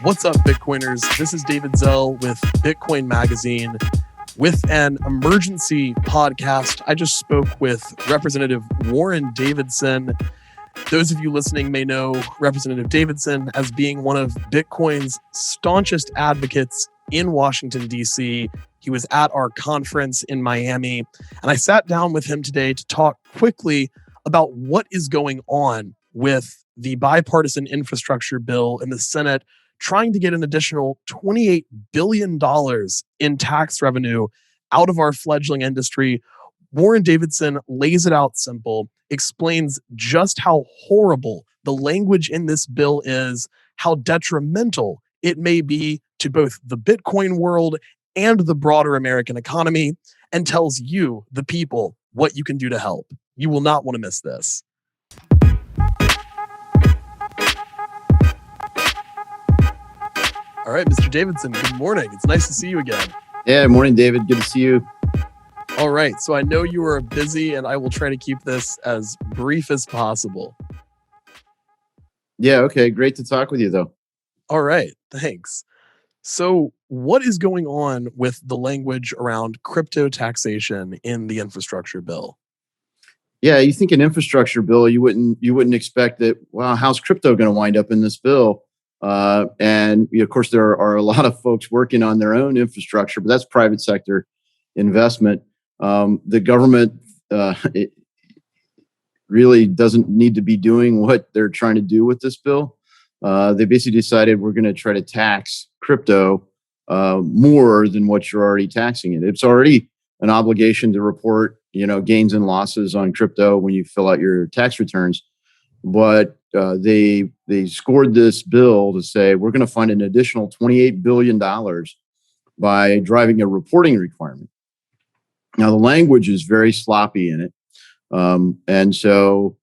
What's up, Bitcoiners? This is David Zell with Bitcoin Magazine with an emergency podcast. I just spoke with Representative Warren Davidson. Those of you listening may know Representative Davidson as being one of Bitcoin's staunchest advocates in Washington, D.C. He was at our conference in Miami, and I sat down with him today to talk quickly about what is going on with the bipartisan infrastructure bill in the Senate, trying to get an additional $28 billion in tax revenue out of our fledgling industry. Warren Davidson lays it out simple, explains just how horrible the language in this bill is, how detrimental it may be to both the Bitcoin world and the broader American economy, and tells you, the people, what you can do to help. You will not want to miss this. All right, Mr. Davidson, good morning. It's nice to see you again. Yeah, morning, David. Good to see you. All right, so I know you are busy, and I will try to keep this as brief as possible. Yeah, okay. Great to talk with you, though. All right, thanks. So what is going on with the language around crypto taxation in the infrastructure bill? Yeah, you think an infrastructure bill, you wouldn't expect that, wow, how's crypto going to wind up in this bill? And of course, there are a lot of folks working on their own infrastructure, but that's private sector investment. The government it really doesn't need to be doing what they're trying to do with this bill. They basically decided we're going to try to tax crypto more than what you're already taxing it. It's already an obligation to report, gains and losses on crypto when you fill out your tax returns. But they scored this bill to say we're going to fund an additional $28 billion by driving a reporting requirement. Now, the language is very sloppy in it. And so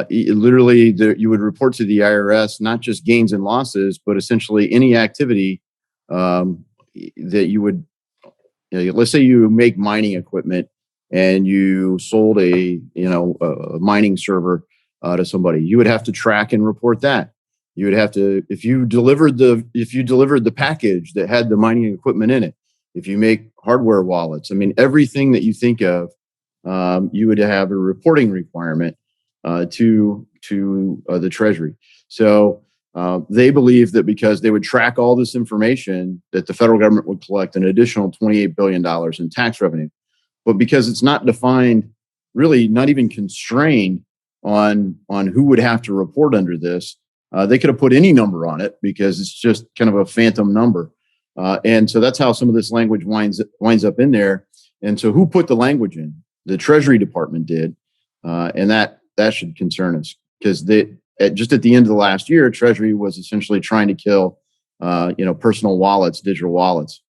literally you would report to the IRS, not just gains and losses, but essentially any activity that you would, let's say you make mining equipment and you sold a mining server to somebody, you would have to track and report that. You would have to, if you delivered the package that had the mining equipment in it, if you make hardware wallets, everything that you think of, you would have a reporting requirement to the Treasury. So they believe that because they would track all this information, that the federal government would collect an additional $28 billion in tax revenue. But because it's not defined, really not even constrained on who would have to report under this, they could have put any number on it because it's just kind of a phantom number. And so that's how some of this language winds up in there. And so who put the language in? The Treasury Department did. And that should concern us because just at the end of the last year, Treasury was essentially trying to kill, personal wallets, digital wallets.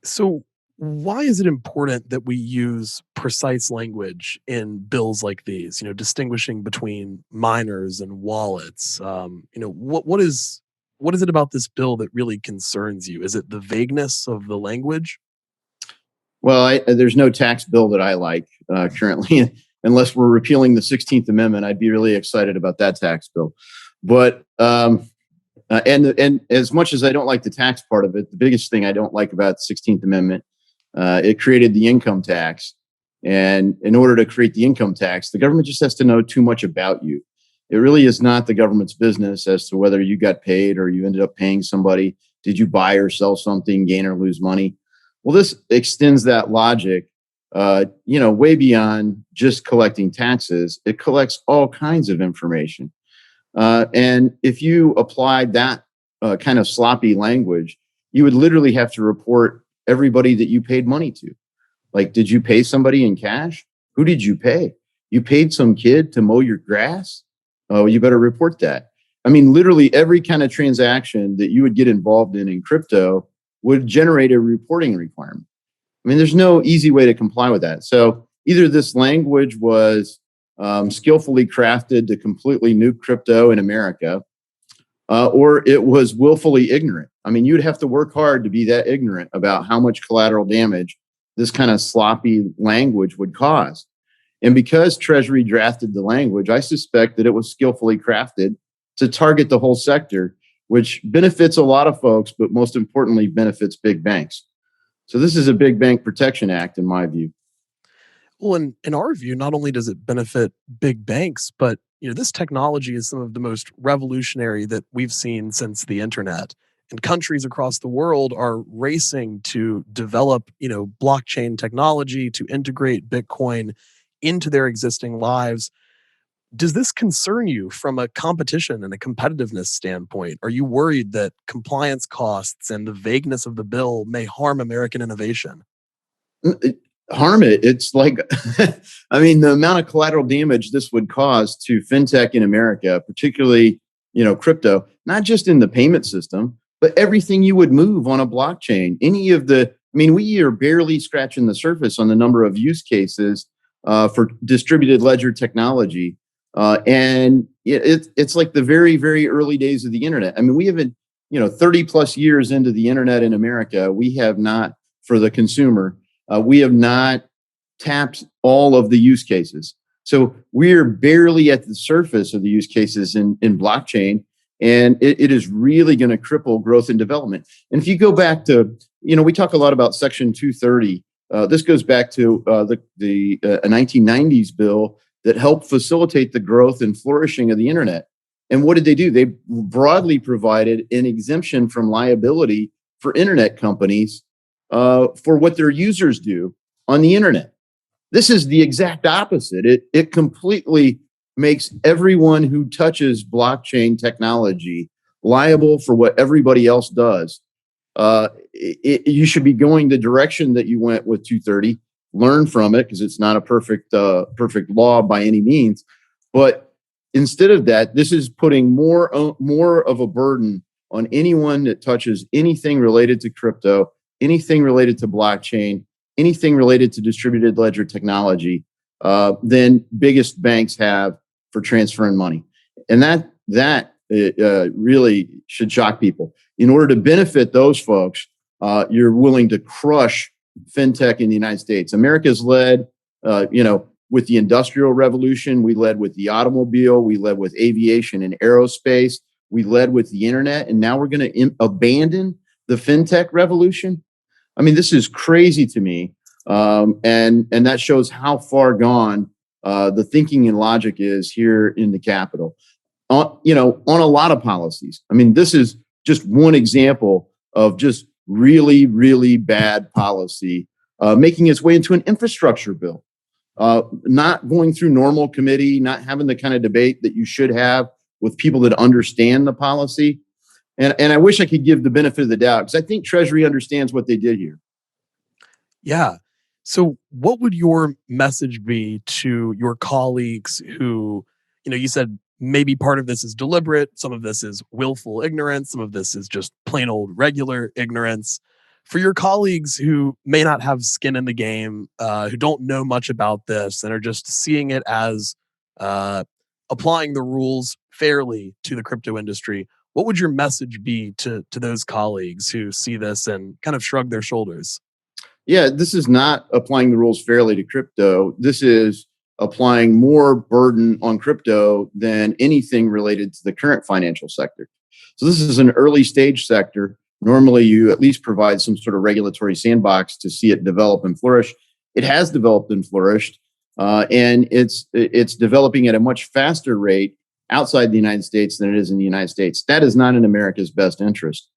So why is it important that we use precise language in bills like these, distinguishing between miners and wallets? What is it about this bill that really concerns you? Is it the vagueness of the language? Well, there's no tax bill that I like currently, unless we're repealing the 16th Amendment. I'd be really excited about that tax bill. But and as much as I don't like the tax part of it, the biggest thing I don't like about the 16th Amendment, it created the income tax. And in order to create the income tax, the government just has to know too much about you. It really is not the government's business as to whether you got paid or you ended up paying somebody. Did you buy or sell something, gain or lose money? Well, this extends that logic, way beyond just collecting taxes. It collects all kinds of information. And if you applied that kind of sloppy language, you would literally have to report everybody that you paid money to. Like, did you pay somebody in cash? Who did you pay? You paid some kid to mow your grass? Oh, you better report that. Literally every kind of transaction that you would get involved in crypto would generate a reporting requirement. There's no easy way to comply with that. So either this language was skillfully crafted to completely nuke crypto in America, or it was willfully ignorant. You'd have to work hard to be that ignorant about how much collateral damage this kind of sloppy language would cause. And because Treasury drafted the language, I suspect that it was skillfully crafted to target the whole sector which benefits a lot of folks, but most importantly, benefits big banks. So this is a big bank protection act, in my view. Well, in our view, not only does it benefit big banks, but this technology is some of the most revolutionary that we've seen since the internet. And countries across the world are racing to develop, blockchain technology to integrate Bitcoin into their existing lives. Does this concern you from a competition and a competitiveness standpoint? Are you worried that compliance costs and the vagueness of the bill may harm American innovation? Harm it. It's like, I mean, the amount of collateral damage this would cause to fintech in America, particularly, crypto, not just in the payment system, but everything you would move on a blockchain. We are barely scratching the surface on the number of use cases for distributed ledger technology. It's like the very, very early days of the internet. I mean, we haven't, 30 plus years into the internet in America, we have not, for the consumer, we have not tapped all of the use cases. So we're barely at the surface of the use cases in blockchain, and it is really going to cripple growth and development. And if you go back to, we talk a lot about Section 230. This goes back to the 1990s bill that helped facilitate the growth and flourishing of the internet. And what did they do? They broadly provided an exemption from liability for internet companies for what their users do on the internet. This is the exact opposite. It completely makes everyone who touches blockchain technology liable for what everybody else does. You should be going the direction that you went with 230. Learn from it, because it's not a perfect law by any means. But instead of that, this is putting more of a burden on anyone that touches anything related to crypto, anything related to blockchain, anything related to distributed ledger technology than biggest banks have for transferring money. And that really should shock people. In order to benefit those folks, you're willing to crush fintech in the United States. America's led, with the Industrial Revolution. We led with the automobile. We led with aviation and aerospace. We led with the internet. And now we're going to abandon the fintech revolution. I mean, this is crazy to me. And that shows how far gone the thinking and logic is here in the Capitol. On a lot of policies. I mean, this is just one example of just really, really bad policy making its way into an infrastructure bill, not going through normal committee, not having the kind of debate that you should have with people that understand the policy. And I wish I could give the benefit of the doubt, because I think Treasury understands what they did here. Yeah. So what would your message be to your colleagues who, you said maybe part of this is deliberate, some of this is willful ignorance, some of this is just plain old regular ignorance. For your colleagues who may not have skin in the game, who don't know much about this and are just seeing it as applying the rules fairly to the crypto industry, what would your message be to those colleagues who see this and kind of shrug their shoulders? Yeah, this is not applying the rules fairly to crypto. This is applying more burden on crypto than anything related to the current financial sector. So this is an early stage sector. Normally, you at least provide some sort of regulatory sandbox to see it develop and flourish. It has developed and flourished, and it's developing at a much faster rate outside the United States than it is in the United States. That is not in America's best interest.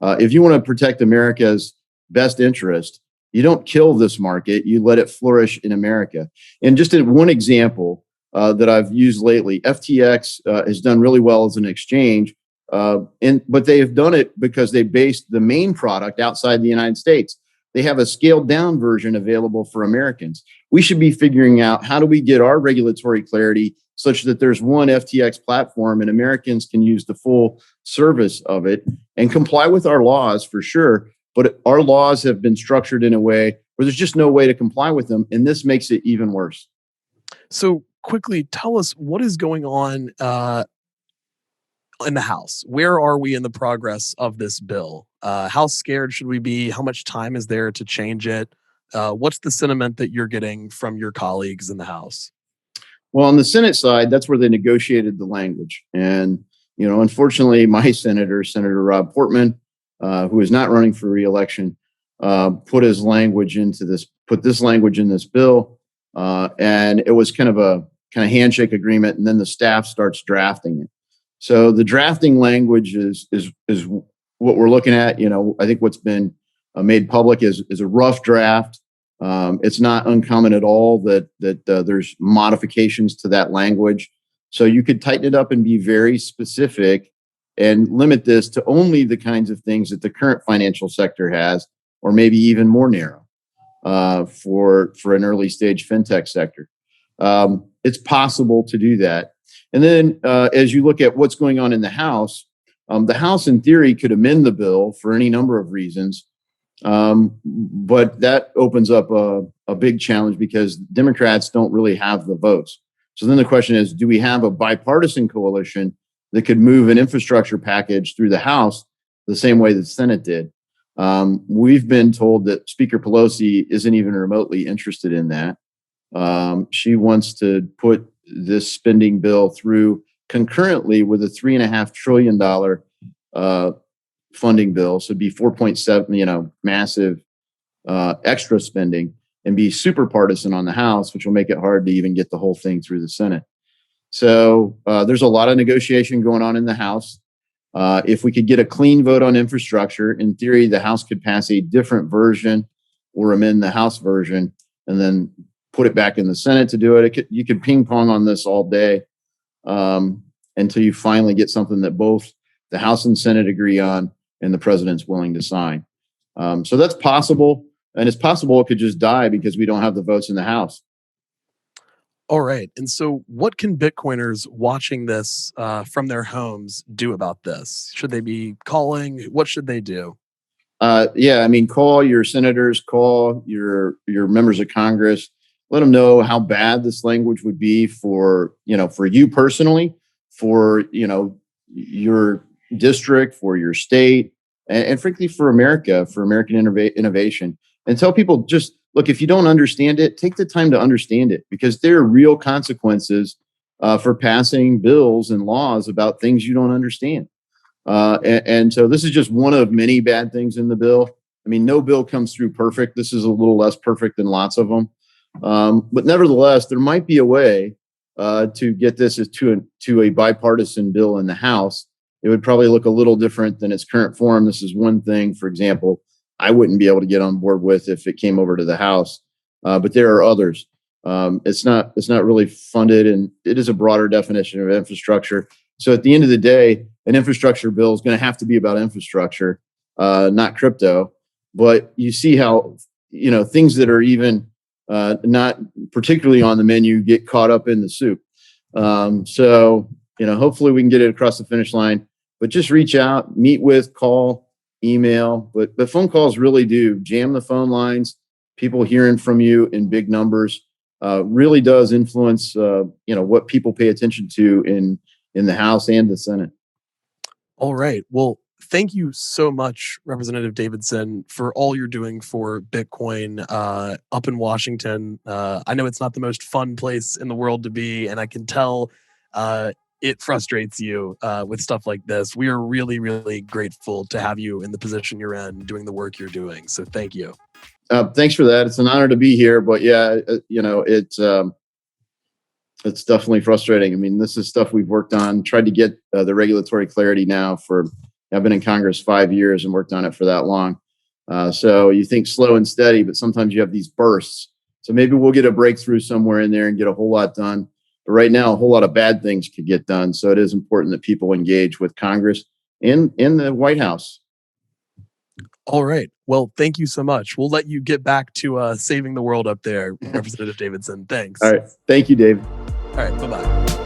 If you want to protect America's best interest, you don't kill this market, you let it flourish in America. And just one example that I've used lately, FTX has done really well as an exchange, but they have done it because they based the main product outside the United States. They have a scaled down version available for Americans. We should be figuring out, how do we get our regulatory clarity such that there's one FTX platform and Americans can use the full service of it and comply with our laws for sure. But our laws have been structured in a way where there's just no way to comply with them. And this makes it even worse. So quickly, tell us what is going on in the House. Where are we in the progress of this bill? How scared should we be? How much time is there to change it? What's the sentiment that you're getting from your colleagues in the House? Well, on the Senate side, that's where they negotiated the language. And, Unfortunately, my senator, Senator Rob Portman, who is not running for re-election, put this language in this bill, and it was kind of handshake agreement, and then the staff starts drafting it. So the drafting language is what we're looking at. I think what's been made public is a rough draft. It's not uncommon at all that there's modifications to that language. So you could tighten it up and be very specific and limit this to only the kinds of things that the current financial sector has, or maybe even more narrow for an early stage fintech sector. It's possible to do that. And then as you look at what's going on in the House in theory could amend the bill for any number of reasons. But that opens up a big challenge because Democrats don't really have the votes. So then the question is, do we have a bipartisan coalition that could move an infrastructure package through the House the same way the Senate did? We've been told that Speaker Pelosi isn't even remotely interested in that. She wants to put this spending bill through concurrently with a $3.5 trillion funding bill. So it'd be 4.7, massive extra spending, and be super partisan on the House, which will make it hard to even get the whole thing through the Senate. So there's a lot of negotiation going on in the House. If we could get a clean vote on infrastructure, in theory, the House could pass a different version or amend the House version and then put it back in the Senate to do it. You could ping pong on this all day until you finally get something that both the House and Senate agree on and the president's willing to sign. So that's possible. And it's possible it could just die because we don't have the votes in the House. All right. And so what can Bitcoiners watching this from their homes do about this? Should they be calling? What should they do? Call your senators, call your members of Congress, let them know how bad this language would be for you personally, for, your district, for your state, and frankly, for America, for American innovation. And tell people, just look, if you don't understand it, take the time to understand it, because there are real consequences for passing bills and laws about things you don't understand. And so this is just one of many bad things in the bill. I mean, no bill comes through perfect. This is a little less perfect than lots of them. But nevertheless, there might be a way to get this to a bipartisan bill in the House. It would probably look a little different than its current form. This is one thing, for example, I wouldn't be able to get on board with if it came over to the House. But there are others. It's not really funded, and it is a broader definition of infrastructure. So at the end of the day, an infrastructure bill is going to have to be about infrastructure, not crypto. But you see how, things that are even not particularly on the menu get caught up in the soup. So hopefully we can get it across the finish line. But just reach out, meet with, call, email. But the phone calls really do jam the phone lines. People hearing from you in big numbers really does influence what people pay attention to in the House and the Senate. All right. Well, thank you so much, Representative Davidson, for all you're doing for Bitcoin up in Washington. I know it's not the most fun place in the world to be, and I can tell it frustrates you with stuff like this. We are really, really grateful to have you in the position you're in, doing the work you're doing. So thank you. Thanks for that. It's an honor to be here. But yeah, it's definitely frustrating. I mean, this is stuff we've worked on, tried to get the regulatory clarity now I've been in Congress 5 years and worked on it for that long. So you think slow and steady, but sometimes you have these bursts. So maybe we'll get a breakthrough somewhere in there and get a whole lot done. But right now, a whole lot of bad things could get done. So it is important that people engage with Congress and in the White House. All right. Well, thank you so much. We'll let you get back to saving the world up there, Representative Davidson. Thanks. All right. Thank you, David. All right. Bye-bye.